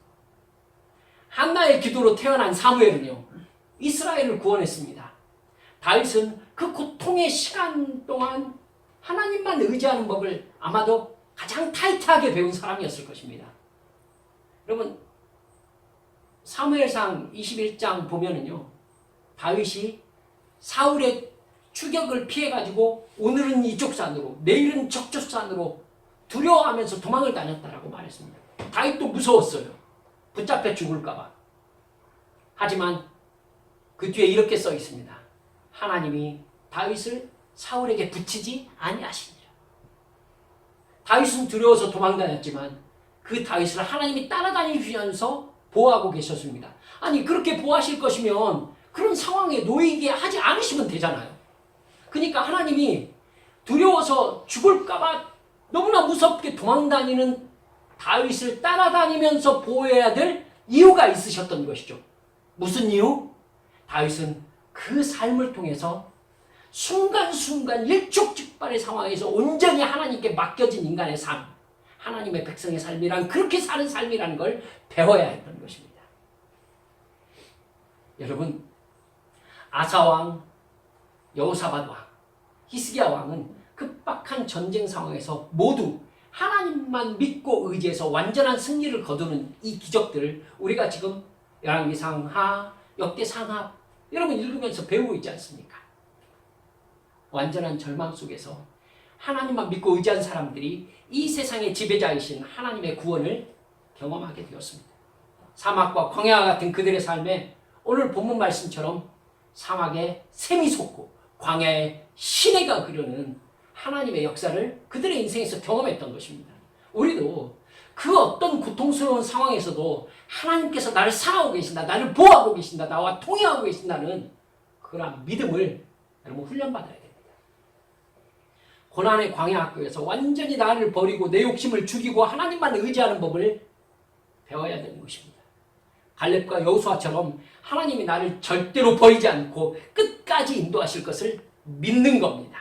한나의 기도로 태어난 사무엘은요, 이스라엘을 구원했습니다. 다윗은 그 고통의 시간 동안 하나님만 의지하는 법을 아마도 가장 타이트하게 배운 사람이었을 것입니다. 여러분, 사무엘상 21장 보면은요, 다윗이 사울의 추격을 피해가지고 오늘은 이쪽 산으로 내일은 저쪽 산으로 두려워하면서 도망을 다녔다라고 말했습니다. 다윗도 무서웠어요. 붙잡혀 죽을까봐. 하지만 그 뒤에 이렇게 써 있습니다. 하나님이 다윗을 사울에게 붙이지 아니하시니라. 다윗은 두려워서 도망다녔지만 그 다윗을 하나님이 따라다니시면서 보호하고 계셨습니다. 아니 그렇게 보호하실 것이면 그런 상황에 놓이게 하지 않으시면 되잖아요. 그러니까 하나님이 두려워서 죽을까봐 너무나 무섭게 도망다니는 다윗을 따라다니면서 보호해야 될 이유가 있으셨던 것이죠. 무슨 이유? 다윗은 그 삶을 통해서 순간순간 일촉즉발의 상황에서 온전히 하나님께 맡겨진 인간의 삶, 하나님의 백성의 삶이란 그렇게 사는 삶이라는 걸 배워야 했던 것입니다. 여러분, 아사왕, 여호사밧 왕, 히스기야 왕은 급박한 전쟁 상황에서 모두 하나님만 믿고 의지해서 완전한 승리를 거두는 이 기적들을 우리가 지금 열왕기상하, 역대상하 여러분 읽으면서 배우고 있지 않습니까? 완전한 절망 속에서 하나님만 믿고 의지한 사람들이 이 세상의 지배자이신 하나님의 구원을 경험하게 되었습니다. 사막과 광야와 같은 그들의 삶에 오늘 본문 말씀처럼 사막에 샘이 솟고 광야에 시내가 흐르는 하나님의 역사를 그들의 인생에서 경험했던 것입니다. 우리도 그 어떤 고통스러운 상황에서도 하나님께서 나를 사랑하고 계신다, 나를 보호하고 계신다, 나와 통행하고 계신다는 그런 믿음을 여러분 훈련받아야 됩니다. 고난의 광야 학교에서 완전히 나를 버리고 내 욕심을 죽이고 하나님만 의지하는 법을 배워야 되는 것입니다. 갈렙과 여호수아처럼 하나님이 나를 절대로 버리지 않고 끝까지 인도하실 것을 믿는 겁니다.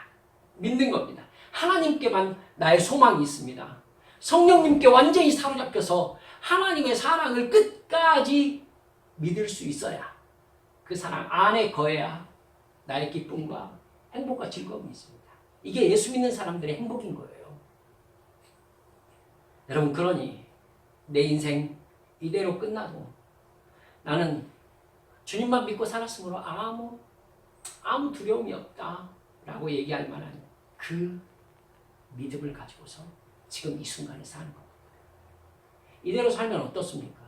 믿는 겁니다. 하나님께만 나의 소망이 있습니다. 성령님께 완전히 사로잡혀서 하나님의 사랑을 끝까지 믿을 수 있어야 그 사랑 안에 거해야 나의 기쁨과 행복과 즐거움이 있습니다. 이게 예수 믿는 사람들의 행복인 거예요. 여러분, 그러니 내 인생 이대로 끝나도 나는 주님만 믿고 살았으므로 아무 두려움이 없다라고 얘기할 만한 그 믿음을 가지고서 지금 이 순간에 사는 겁니다. 이대로 살면 어떻습니까?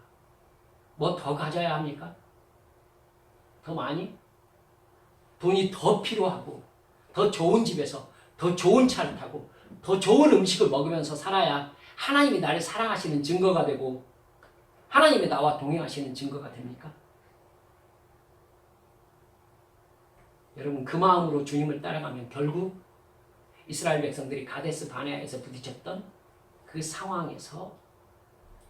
뭐 더 가져야 합니까? 더 많이? 돈이 더 필요하고 더 좋은 집에서 더 좋은 차를 타고 더 좋은 음식을 먹으면서 살아야 하나님이 나를 사랑하시는 증거가 되고 하나님이 나와 동행하시는 증거가 됩니까? 여러분, 그 마음으로 주님을 따라가면 결국 이스라엘 백성들이 가데스 바네아에서 부딪혔던 그 상황에서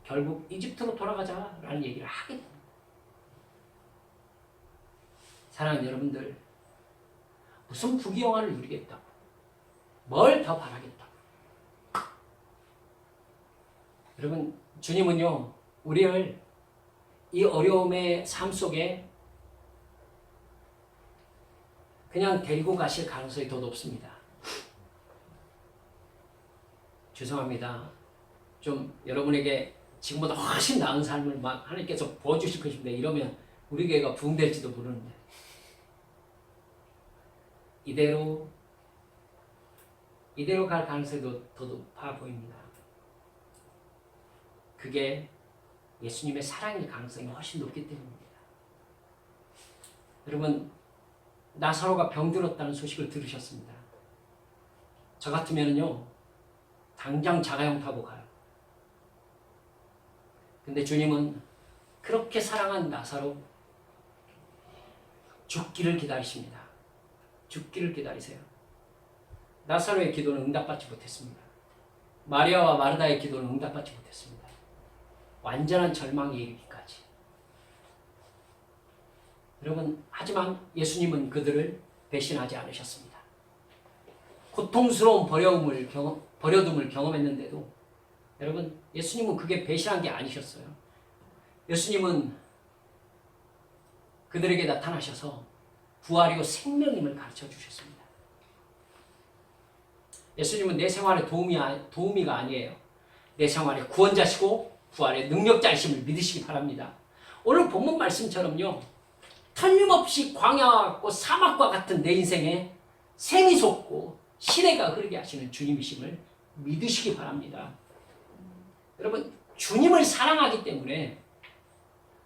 결국 이집트로 돌아가자라는 얘기를 하게 됩니다. 사랑하는 여러분들, 무슨 부귀영화를 누리겠다고, 뭘 더 바라겠다고. 여러분, 주님은요, 우리를 이 어려움의 삶 속에 그냥 데리고 가실 가능성이 더 높습니다. 죄송합니다. 좀 여러분에게 지금보다 훨씬 나은 삶을 막 하나님께서 부어주실 것인데 이러면 우리 교회가 부흥될지도 모르는데 이대로 갈 가능성이 더 높아 보입니다. 그게 예수님의 사랑일 가능성이 훨씬 높기 때문입니다. 여러분, 나사로가 병들었다는 소식을 들으셨습니다. 저 같으면요 당장 자가용 타고 가요. 근데 주님은 그렇게 사랑한 나사로 죽기를 기다리십니다. 죽기를 기다리세요. 나사로의 기도는 응답받지 못했습니다. 마리아와 마르다의 기도는 응답받지 못했습니다. 완전한 절망에 이르기까지. 여러분, 하지만 예수님은 그들을 배신하지 않으셨습니다. 고통스러운 버려둠을 경험했는데도 여러분, 예수님은 그게 배신한 게 아니셨어요. 예수님은 그들에게 나타나셔서 부활이요 생명임을 가르쳐 주셨습니다. 예수님은 내 생활에 도우미가 아니에요. 내 생활의 구원자시고 부활의 능력자이심을 믿으시기 바랍니다. 오늘 본문 말씀처럼요, 틀림없이 광야와 같고 사막과 같은 내 인생에 샘이 솟고 시내가 흐르게 하시는 주님이심을 믿으시기 바랍니다. 여러분, 주님을 사랑하기 때문에,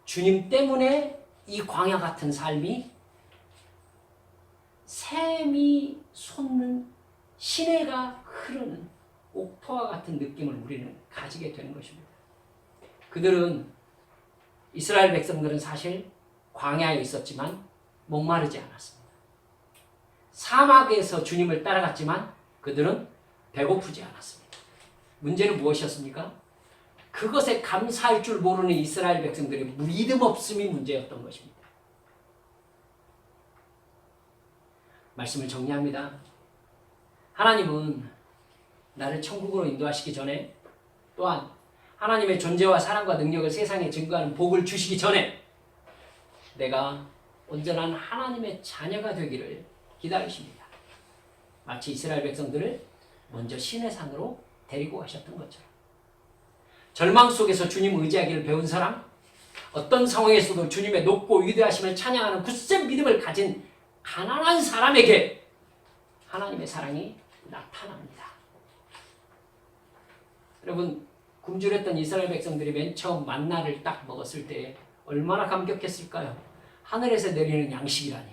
주님 때문에 이 광야 같은 삶이 샘이 솟는 시내가 흐르는 옥토와 같은 느낌을 우리는 가지게 되는 것입니다. 그들은, 이스라엘 백성들은 사실 광야에 있었지만 목마르지 않았습니다. 사막에서 주님을 따라갔지만 그들은 배고프지 않았습니다. 문제는 무엇이었습니까? 그것에 감사할 줄 모르는 이스라엘 백성들의 믿음 없음이 문제였던 것입니다. 말씀을 정리합니다. 하나님은 나를 천국으로 인도하시기 전에, 또한 하나님의 존재와 사랑과 능력을 세상에 증거하는 복을 주시기 전에 내가 온전한 하나님의 자녀가 되기를 기다리십니다. 마치 이스라엘 백성들을 먼저 시내산으로 데리고 가셨던 것처럼. 절망 속에서 주님 의지하기를 배운 사람, 어떤 상황에서도 주님의 높고 위대하심을 찬양하는 굳센 믿음을 가진 가난한 사람에게 하나님의 사랑이 나타납니다. 여러분, 굶주렸던 이스라엘 백성들이 맨 처음 만나를 딱 먹었을 때 얼마나 감격했을까요? 하늘에서 내리는 양식이라니.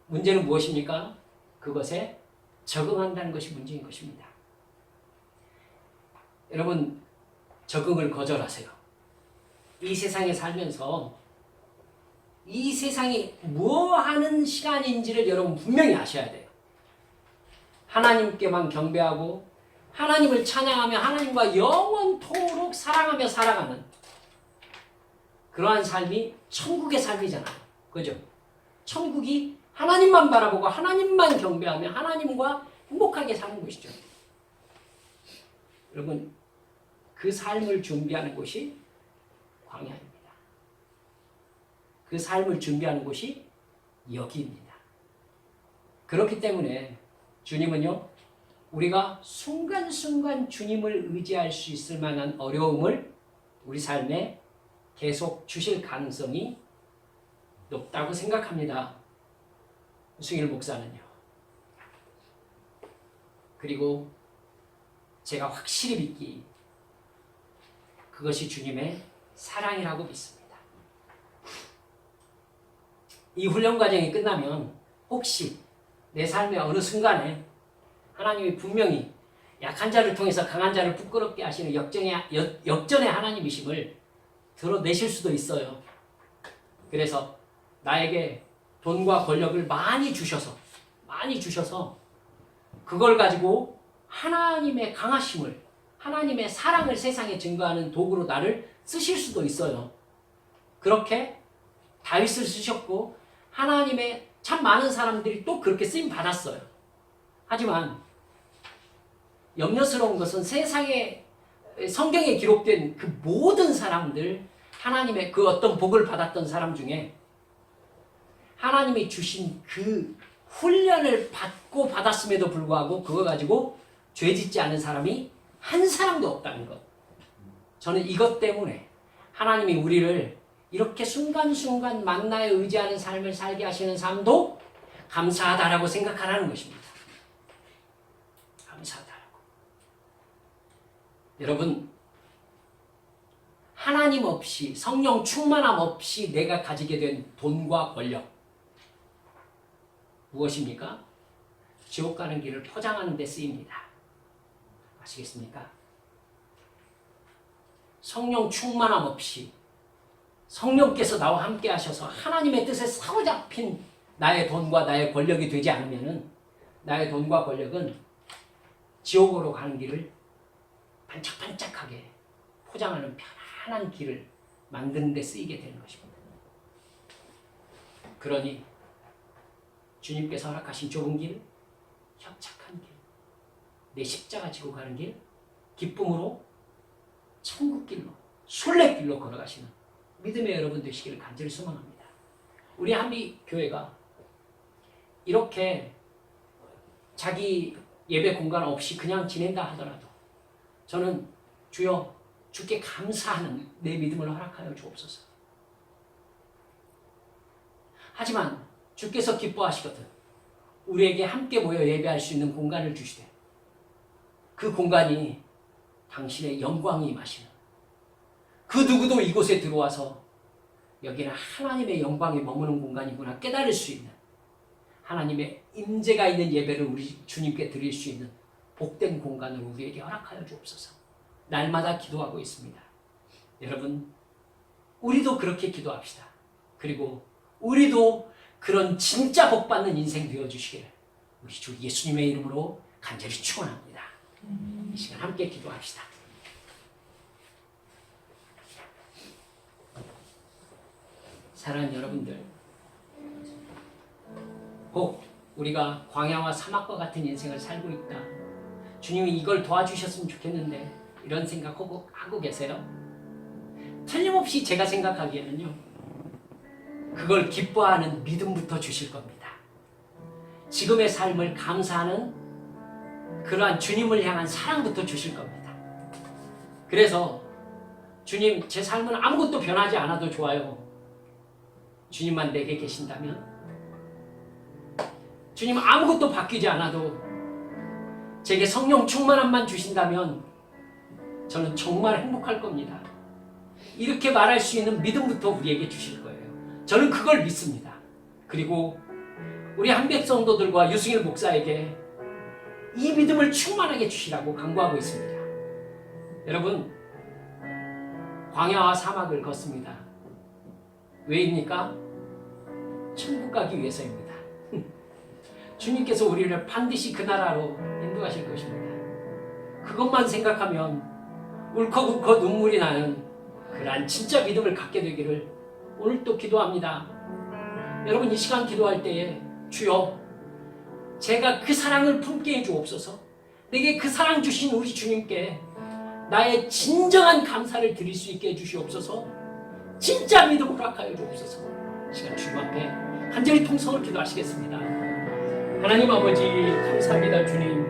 문제는 무엇입니까? 그것에 적응한다는 것이 문제인 것입니다. 여러분, 적응을 거절하세요. 이 세상에 살면서 이 세상이 뭐 하는 시간인지를 여러분 분명히 아셔야 돼요. 하나님께만 경배하고 하나님을 찬양하며 하나님과 영원토록 사랑하며 살아가는 그러한 삶이 천국의 삶이잖아요. 그죠? 천국이 하나님만 바라보고 하나님만 경배하며 하나님과 행복하게 사는 곳이죠. 여러분, 그 삶을 준비하는 곳이 광야입니다. 그 삶을 준비하는 곳이 여기입니다. 그렇기 때문에 주님은요, 우리가 순간순간 주님을 의지할 수 있을 만한 어려움을 우리 삶에 계속 주실 가능성이 높다고 생각합니다. 우승일 목사는요. 그리고 제가 확실히 믿기, 그것이 주님의 사랑이라고 믿습니다. 이 훈련 과정이 끝나면 혹시 내 삶의 어느 순간에 하나님이 분명히 약한 자를 통해서 강한 자를 부끄럽게 하시는 역전의 하나님이심을 드러내실 수도 있어요. 그래서 나에게 돈과 권력을 많이 주셔서 그걸 가지고 하나님의 강하심을, 하나님의 사랑을 세상에 증거하는 도구로 나를 쓰실 수도 있어요. 그렇게 다윗을 쓰셨고 하나님의 참 많은 사람들이 또 그렇게 쓰임 받았어요. 하지만 염려스러운 것은 세상에, 성경에 기록된 그 모든 사람들, 하나님의 그 어떤 복을 받았던 사람 중에 하나님이 주신 그 훈련을 받고 받았음에도 불구하고 그거 가지고 죄 짓지 않은 사람이 한 사람도 없다는 것. 저는 이것 때문에 하나님이 우리를 이렇게 순간순간 만나에 의지하는 삶을 살게 하시는 삶도 감사하다라고 생각하라는 것입니다. 감사하다라고. 여러분, 하나님 없이, 성령 충만함 없이 내가 가지게 된 돈과 권력, 무엇입니까? 지옥 가는 길을 포장하는 데 쓰입니다. 아시겠습니까? 성령 충만함 없이 성령께서 나와 함께 하셔서 하나님의 뜻에 사로잡힌 나의 돈과 나의 권력이 되지 않으면은 나의 돈과 권력은 지옥으로 가는 길을 반짝반짝하게 포장하는 편안한 길을 만드는 데 쓰이게 되는 것입니다. 그러니 주님께서 허락하신 좁은 길, 협착한 길, 내 십자가 지고 가는 길, 기쁨으로 천국길로, 순례길로 걸어가시는 믿음의 여러분 되시기를 간절히 소망합니다. 우리 한미교회가 이렇게 자기 예배 공간 없이 그냥 지낸다 하더라도 저는 주여 주께 감사하는 내 믿음을 허락하여 주옵소서. 하지만 주께서 기뻐하시거든 우리에게 함께 모여 예배할 수 있는 공간을 주시되 그 공간이 당신의 영광이 임하시는 그 누구도 이곳에 들어와서 여기는 하나님의 영광이 머무는 공간이구나 깨달을 수 있는 하나님의 임재가 있는 예배를 우리 주님께 드릴 수 있는 복된 공간을 우리에게 허락하여 주옵소서. 날마다 기도하고 있습니다. 여러분 우리도 그렇게 기도합시다. 그리고 우리도 그런 진짜 복받는 인생 되어주시기를 우리 주 예수님의 이름으로 간절히 축원합니다. 이 시간 함께 기도합시다. 사랑하는 여러분들, 혹 우리가 광야와 사막과 같은 인생을 살고 있다. 주님이 이걸 도와주셨으면 좋겠는데 이런 생각 하고 계세요? 틀림없이 제가 생각하기에는요. 그걸 기뻐하는 믿음부터 주실 겁니다. 지금의 삶을 감사하는 그러한 주님을 향한 사랑부터 주실 겁니다. 그래서 주님 제 삶은 아무것도 변하지 않아도 좋아요. 주님만 내게 계신다면 주님 아무것도 바뀌지 않아도 제게 성령 충만함만 주신다면 저는 정말 행복할 겁니다. 이렇게 말할 수 있는 믿음부터 우리에게 주실 거예요. 저는 그걸 믿습니다. 그리고 우리 한백 성도들과 유승일 목사에게 이 믿음을 충만하게 주시라고 간구하고 있습니다. 여러분 광야와 사막을 걷습니다. 왜입니까? 천국 가기 위해서입니다. 주님께서 우리를 반드시 그 나라로 인도하실 것입니다. 그것만 생각하면 울컥울컥 눈물이 나는 그러한 진짜 믿음을 갖게 되기를 오늘 또 기도합니다. 여러분 이 시간 기도할 때에 주여 제가 그 사랑을 품게 해주옵소서. 내게 그 사랑 주신 우리 주님께 나의 진정한 감사를 드릴 수 있게 해주시옵소서. 진짜 믿음 허락하여 주옵소서. 시간 주님 앞에 간절히 통성을 기도하시겠습니다. 하나님 아버지 감사합니다. 주님